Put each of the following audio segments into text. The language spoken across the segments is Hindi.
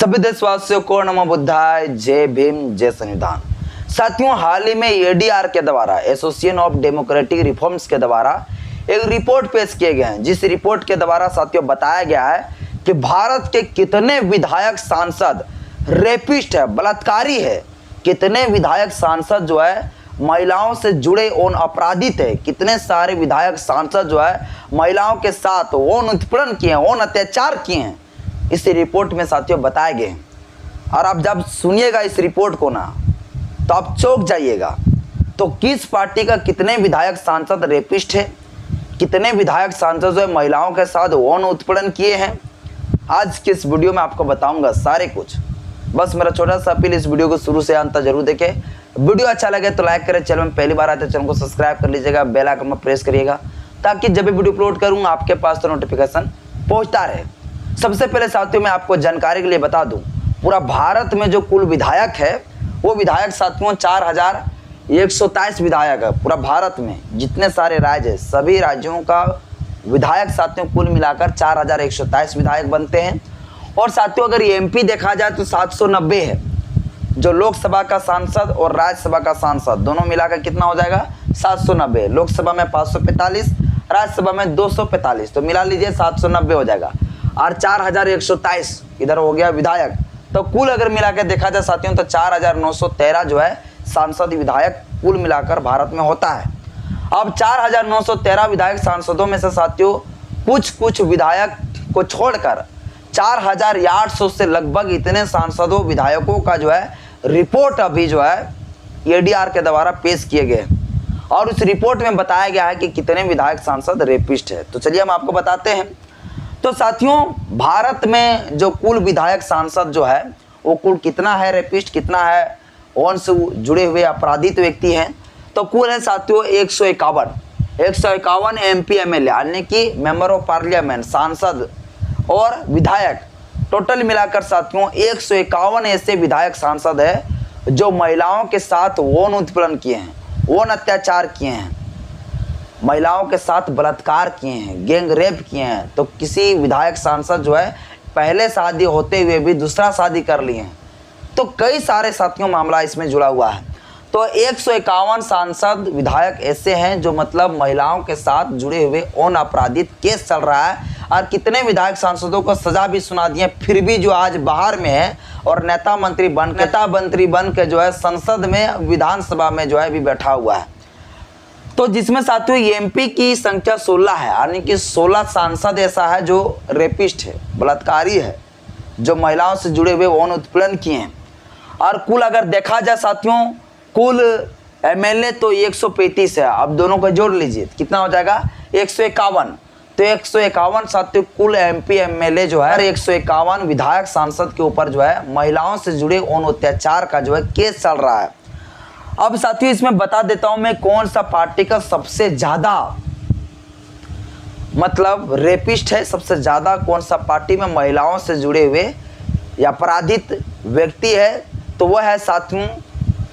सभी देशवासियों को नमो बुद्धाय, जय भीम, जय संविधान। साथियों, हाल ही में एडीआर के द्वारा, एसोसिएशन ऑफ डेमोक्रेटिक रिफॉर्म्स के द्वारा एक रिपोर्ट पेश किए गए हैं, जिस रिपोर्ट के द्वारा साथियों बताया गया है कि भारत के कितने विधायक सांसद रेपिस्ट है, बलात्कारी है, कितने विधायक सांसद जो है महिलाओं से जुड़े ओन अपराधित है, कितने सारे विधायक सांसद जो है महिलाओं के साथ ओन उत्पीड़न किए हैं, ओन अत्याचार किए हैं। इस रिपोर्ट में साथियों बताए गए हैं। और आप जब सुनिएगा इस रिपोर्ट को ना, तो आप चौंक जाइएगा। तो किस पार्टी का कितने विधायक सांसद रेपिस्ट है, कितने विधायक सांसद जो है महिलाओं के साथ यौन उत्पीड़न किए हैं, आज के इस वीडियो में आपको बताऊंगा सारे कुछ। बस मेरा छोटा सा अपील, इस वीडियो को शुरू से अंत तक जरूर देखें। वीडियो अच्छा लगे तो लाइक करें, चैनल में पहली बार आते चैनल को सब्सक्राइब कर लीजिएगा, बेल आइकन में प्रेस करिएगा, ताकि जब भी वीडियो अपलोड करूँगा आपके पास तो नोटिफिकेशन पहुँचता रहे। सबसे पहले साथियों मैं आपको जानकारी के लिए बता दूं, पूरा भारत में जो कुल विधायक है वो विधायक साथियों 4127 विधायक है। पूरा भारत में जितने सारे राज्य है, सभी राज्यों का विधायक साथियों कुल मिलाकर 4127 विधायक बनते हैं। और साथियों अगर एमपी देखा जाए तो 790 है, जो लोकसभा का सांसद और राज्यसभा का सांसद दोनों मिलाकर कितना हो जाएगा 790। लोकसभा में 545, राज्यसभा में 245, तो मिला लीजिए 790 हो जाएगा। और 4127 इधर हो गया विधायक, तो कुल अगर मिला के देखा जाए साथियों तो 4913 जो है सांसद विधायक कुल मिलाकर भारत में होता है। अब 4913 विधायक सांसदों में से साथियों कुछ विधायक को छोड़कर 4800 से लगभग इतने सांसदों विधायकों का जो है रिपोर्ट अभी जो है एडीआर के द्वारा पेश किए गए, और उस रिपोर्ट में बताया गया है कि कितने विधायक सांसद रेपिस्ट है। तो चलिए हम आपको बताते हैं। तो साथियों भारत में जो कुल विधायक सांसद जो है वो कुल कितना है रेपिस्ट, कितना है यौन से जुड़े हुए अपराधित व्यक्ति हैं, तो कुल है साथियों 151 एमपी एमएलए यानी कि मेंबर ऑफ पार्लियामेंट, सांसद और विधायक, टोटल मिलाकर साथियों 151 ऐसे विधायक सांसद है जो महिलाओं के साथ यौन उत्पीड़न किए हैं, यौन अत्याचार किए हैं, महिलाओं के साथ बलात्कार किए हैं, गैंग रेप किए हैं। तो किसी विधायक सांसद जो है पहले शादी होते हुए भी दूसरा शादी कर लिए हैं। तो कई सारे साथियों मामला इसमें जुड़ा हुआ है। तो 151 सांसद विधायक ऐसे हैं जो मतलब महिलाओं के साथ जुड़े हुए यौन अपराधित केस चल रहा है, और कितने विधायक सांसदों को सजा भी सुना दी है, फिर भी जो आज बाहर में है और नेता मंत्री बन के जो है संसद में, विधानसभा में जो है अभी बैठा हुआ है। तो जिसमें साथियों एमपी की संख्या 16 है, यानी कि 16 सांसद ऐसा है जो रेपिस्ट है, बलात्कारी है, जो महिलाओं से जुड़े हुए यौन उत्पीड़न किए हैं। और कुल अगर देखा जाए साथियों कुल एमएलए तो 135 है, अब दोनों को जोड़ लीजिए कितना हो जाएगा 151। तो 151 साथियों कुल एमपी एमएलए जो है 151 विधायक सांसद के ऊपर जो है महिलाओं से जुड़े यौन अत्याचार का जो है केस चल रहा है। अब साथियों इसमें बता देता हूं मैं कौन सा पार्टी का सबसे ज्यादा मतलब रेपिस्ट है, सबसे ज्यादा कौन सा पार्टी में महिलाओं से जुड़े हुए या अपराधित व्यक्ति है। तो वह है साथियों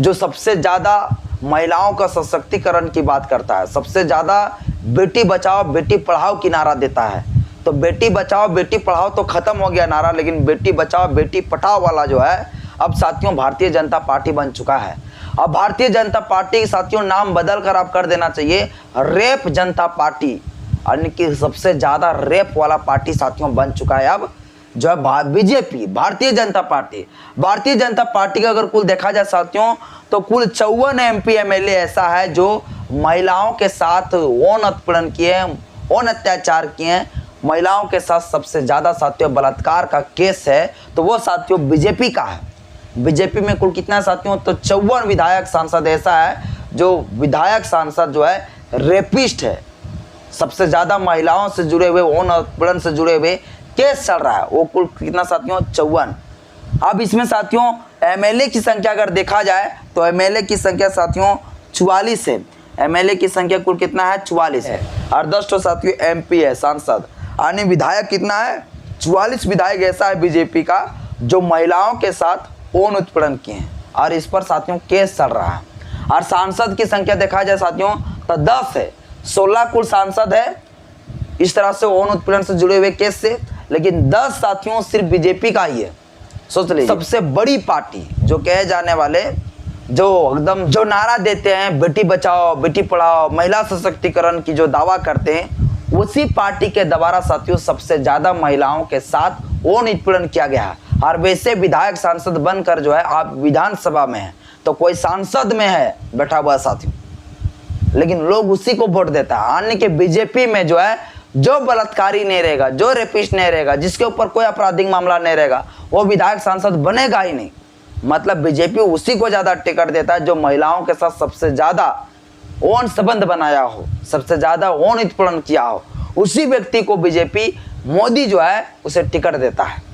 जो सबसे ज्यादा महिलाओं का सशक्तिकरण की बात करता है, सबसे ज्यादा बेटी बचाओ बेटी पढ़ाओ की नारा देता है। तो बेटी बचाओ बेटी पढ़ाओ तो खत्म हो गया नारा, लेकिन बेटी बचाओ बेटी पढ़ाओ वाला जो है अब साथियों भारतीय जनता पार्टी बन चुका है। अब भारतीय जनता पार्टी साथियों नाम बदल कर आप कर देना चाहिए रेप जनता पार्टी, यानी कि सबसे ज्यादा रेप वाला पार्टी साथियों बन चुका है अब जो है BJP, Bharatiya Janata party. Bharatiya Janata party का अगर कुल देखा जाए साथियों तो कुल 54 एमपी एमएलए ऐसा है जो महिलाओं के साथ यौन उत्पीड़न किए हैं, यौन अत्याचार किए हैं, महिलाओं के साथ सबसे ज्यादा साथियों बलात्कार का केस है, तो वो साथियों बीजेपी का है। बीजेपी में कुल कितना साथियों तो 54 विधायक सांसद ऐसा है जो विधायक सांसद जो है रेपिस्ट है, सबसे ज्यादा महिलाओं से जुड़े हुए यौन उत्पीड़न से जुड़े हुए केस चल रहा है, वो कुल कितना साथियों 54। अब इसमें साथियों एमएलए की संख्या अगर देखा जाए तो एमएलए की संख्या साथियों 44 है, एमएलए की संख्या कुल कितना है 44 है, और 10 तो साथियों एमपी है सांसद, यानी विधायक कितना है 44 विधायक ऐसा है बीजेपी का जो महिलाओं के साथ यौन उत्पीड़न किए हैं, और इस पर साथियों केस चल रहा है। और सांसद की संख्या देखा जाए साथियों तो 10 है, 16 कुल सांसद है इस तरह से यौन उत्पीड़न से जुड़े हुए केस से, लेकिन 10 साथियों सिर्फ बीजेपी का ही है, सोच लीजिए, सबसे बड़ी पार्टी जो कहे जाने वाले, जो एकदम जो नारा देते हैं बेटी बचाओ बेटी पढ़ाओ महिला सशक्तिकरण की जो दावा करते हैं, उसी पार्टी के द्वारा साथियों सबसे ज्यादा महिलाओं के साथ यौन उत्पीड़न किया गया है। और वैसे विधायक सांसद बनकर जो है आप विधानसभा में है तो कोई सांसद में है बैठा हुआ साथियों, लेकिन लोग उसी को वोट देता है। अन्य के बीजेपी में जो है जो बलात्कारी नहीं रहेगा, जो रेपिस्ट नहीं रहेगा, जिसके ऊपर कोई आपराधिक मामला नहीं रहेगा, वो विधायक सांसद बनेगा ही नहीं। मतलब बीजेपी उसी को ज्यादा टिकट देता है जो महिलाओं के साथ सबसे ज्यादा यौन संबंध बनाया हो, सबसे ज्यादा यौन उत्पीड़न किया हो, उसी व्यक्ति को बीजेपी मोदी जो है उसे टिकट देता है।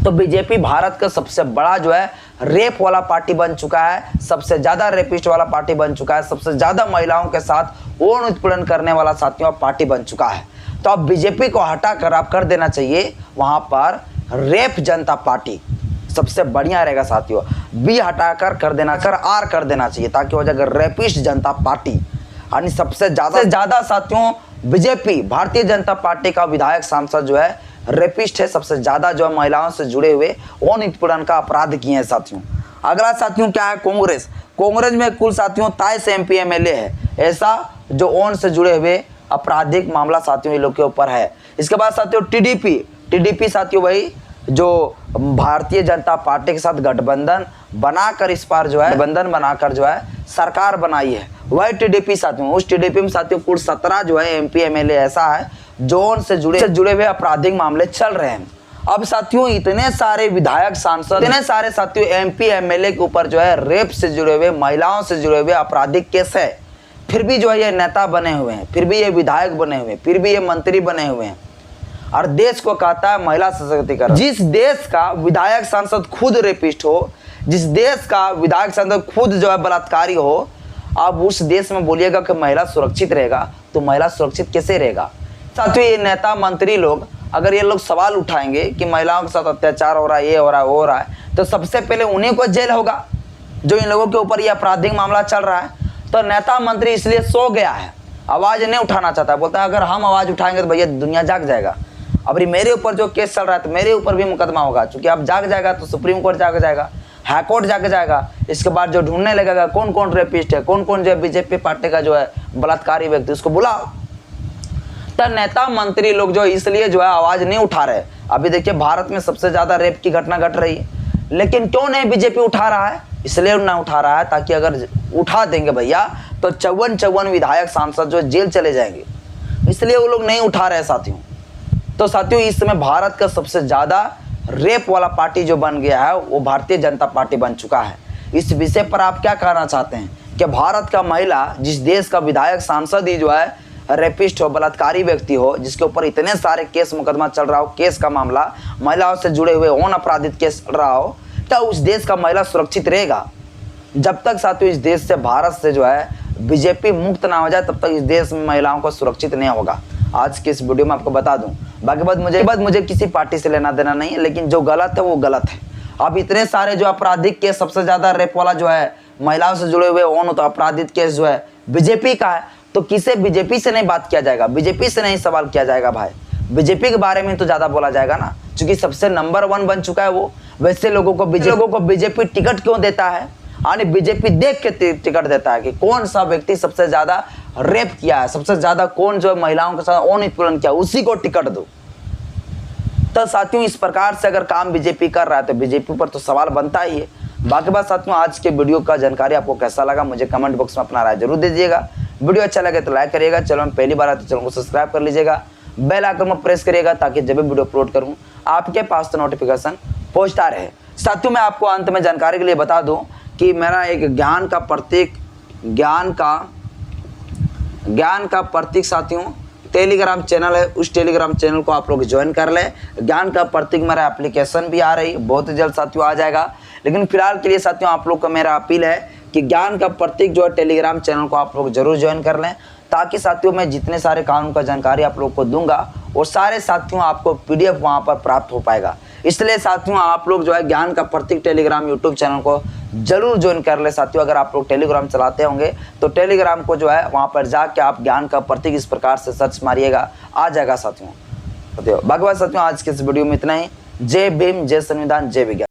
तो बीजेपी भारत का सबसे बड़ा जो है रेप वाला पार्टी बन चुका है, सबसे ज्यादा रेपिस्ट वाला पार्टी बन चुका है, सबसे ज्यादा महिलाओं के साथ यौन उत्पीड़न करने वाला साथियों पार्टी बन चुका है। तो अब बीजेपी को हटाकर आप कर देना चाहिए वहां पर रेप जनता पार्टी, सबसे बढ़िया रहेगा साथियों। बी हटाकर कर देना, आर कर देना चाहिए, ताकि हो जाएगा रेपिस्ट जनता पार्टी। यानी सबसे ज्यादा साथियों बीजेपी भारतीय जनता पार्टी का विधायक सांसद जो है रेपिस्ट है, सबसे ज्यादा जो महिलाओं से जुड़े हुए यौन उत्पीड़न का अपराध किए हैं साथियों। अगला साथियों क्या है, कांग्रेस में कुल साथियों 23 MP MLA है ऐसा जो यौन से जुड़े हुए आपराधिक मामला साथियों ये लोग के ऊपर है। इसके बाद साथियों टीडीपी साथियों वही जो भारतीय जनता पार्टी के साथ गठबंधन बनाकर इस बार जो है गठबंधन बनाकर जो है सरकार बनाई है, वही टीडीपी साथियों। उस टीडीपी में साथियों कुल 17 जो है MP MLA ऐसा है जो उनसे जुड़े हुए आपराधिक मामले चल रहे हैं। अब साथियों इतने सारे विधायक सांसद, इतने सारे साथियों MP MLA के ऊपर जो है रेप से जुड़े हुए, महिलाओं से जुड़े हुए आपराधिक केस है, फिर भी जो है ये नेता बने हुए हैं, फिर भी ये विधायक बने हुए हैं, फिर भी ये मंत्री बने हुए हैं और देश को कहता है महिला सशक्तिकरण। जिस देश का विधायक सांसद खुद रेपिस्ट हो, जिस देश का विधायक सांसद खुद जो है बलात्कारी हो, अब उस देश में बोलिएगा कि महिला सुरक्षित रहेगा, तो महिला सुरक्षित कैसे रहेगा साथियों? ये नेता मंत्री लोग अगर ये लोग सवाल उठाएंगे कि महिलाओं के साथ अत्याचार हो रहा है, ये हो रहा है, वो हो रहा है, तो सबसे पहले उन्हीं को जेल होगा जो इन लोगों के ऊपर ये आपराधिक मामला चल रहा है। तो नेता मंत्री इसलिए सो गया है, आवाज नहीं उठाना चाहता है, बोलता है अगर हम आवाज उठाएंगे तो भैया दुनिया जाग जाएगा। अब मेरे ऊपर जो केस चल रहा है तो मेरे ऊपर भी मुकदमा होगा, क्योंकि अब जाग जाएगा तो सुप्रीम कोर्ट जाग जाएगा, हाई कोर्ट जाग जाएगा। इसके बाद जो ढूंढने लगेगा कौन कौन रेपिस्ट है, कौन कौन जो बीजेपी पार्टी का जो है बलात्कारी व्यक्ति, उसको बुलाओ। तो नेता मंत्री लोग जो इसलिए जो है आवाज नहीं उठा रहे। अभी देखिए भारत में सबसे ज्यादा रेप की घटना घट रही है, लेकिन क्यों नहीं बीजेपी उठा रहा है? इसलिए ना उठा रहा है ताकि अगर उठा देंगे भैया तो 54 विधायक सांसद जो जेल चले जाएंगे, इसलिए वो लोग नहीं उठा रहे साथियों। तो साथियों इस समय भारत का सबसे ज्यादा रेप वाला पार्टी जो बन गया है वो भारतीय जनता पार्टी बन चुका है। इस विषय पर आप क्या कहना चाहते हैं कि भारत का महिला, जिस देश का विधायक सांसद ही जो है रेपिस्ट हो, बलात्कारी व्यक्ति हो, जिसके ऊपर इतने सारे केस मुकदमा चल रहा हो, केस का मामला महिलाओं से जुड़े हुए यौन अपराधित केस चल रहा हो, तो उस देश का महिला सुरक्षित रहेगा? जब तक साथियों इस देश से, भारत से जो है बीजेपी मुक्त ना हो जाए, तब तक इस देश में महिलाओं को सुरक्षित नहीं होगा। आज के इस वीडियो में आपको बता दूं, बाकी बात मुझे किसी पार्टी से लेना देना नहीं है, लेकिन जो गलत है वो गलत है। अब इतने सारे जो आपराधिक केस, सबसे ज्यादा रेप वाला जो है महिलाओं से जुड़े हुए यौन तो अपराधित केस जो है बीजेपी का है, तो किसे बीजेपी से नहीं बात किया जाएगा, बीजेपी से नहीं सवाल किया जाएगा भाई? बीजेपी के बारे में तो ज्यादा बोला जाएगा ना, क्योंकि सबसे नंबर 1 बन चुका है वो। वैसे लोगों को बीजेपी टिकट क्यों देता है? यानी बीजेपी देख के टिकट देता है कि कौन सा व्यक्ति सबसे ज्यादा रेप किया है, सबसे ज्यादा कौन जो महिलाओं के साथ यौन उत्पीड़न किया, उसी को टिकट दो। तो साथियों इस प्रकार से अगर काम बीजेपी कर रहा है तो बीजेपी पर तो सवाल बनता ही है। बाकी बात साथियों आज के वीडियो का जानकारी आपको कैसा लगा मुझे कमेंट बॉक्स में अपना राय जरूर दीजिएगा। वीडियो अच्छा लगे तो लाइक करिएगा, चैनल में पहली बार आते तो चैनल को सब्सक्राइब कर लीजिएगा, बेल आइकन में प्रेस करिएगा ताकि जब भी वीडियो अपलोड करूं आपके पास तो नोटिफिकेशन पहुंचता रहे। साथियों मैं आपको अंत में जानकारी के लिए बता दूं कि मेरा एक ज्ञान का प्रतीक साथियों टेलीग्राम चैनल है, उस टेलीग्राम चैनल को आप लोग ज्वाइन कर लें। ज्ञान का प्रतीक मेरा एप्लीकेशन भी आ रही है, बहुत जल्द साथियों आ जाएगा। लेकिन फिलहाल के लिए साथियों आप लोग का मेरा अपील है कि ज्ञान का प्रतीक जो है टेलीग्राम चैनल को आप लोग जरूर ज्वाइन कर लें, ताकि साथियों मैं जितने सारे कानून का जानकारी आप लोग को दूंगा वो सारे साथियों आपको PDF वहाँ पर प्राप्त हो पाएगा। इसलिए साथियों आप लोग जो है ज्ञान का प्रतीक टेलीग्राम यूट्यूब चैनल को जरूर ज्वाइन कर ले साथियों। अगर आप लोग टेलीग्राम चलाते होंगे तो टेलीग्राम को जो है वहाँ पर जाके आप ज्ञान का प्रतीक इस प्रकार से सर्च मारिएगा, आ जाएगा साथियों। बाकी बात साथियों आज के इस वीडियो में इतना ही। जय भीम, जय संविधान, जय विज्ञान।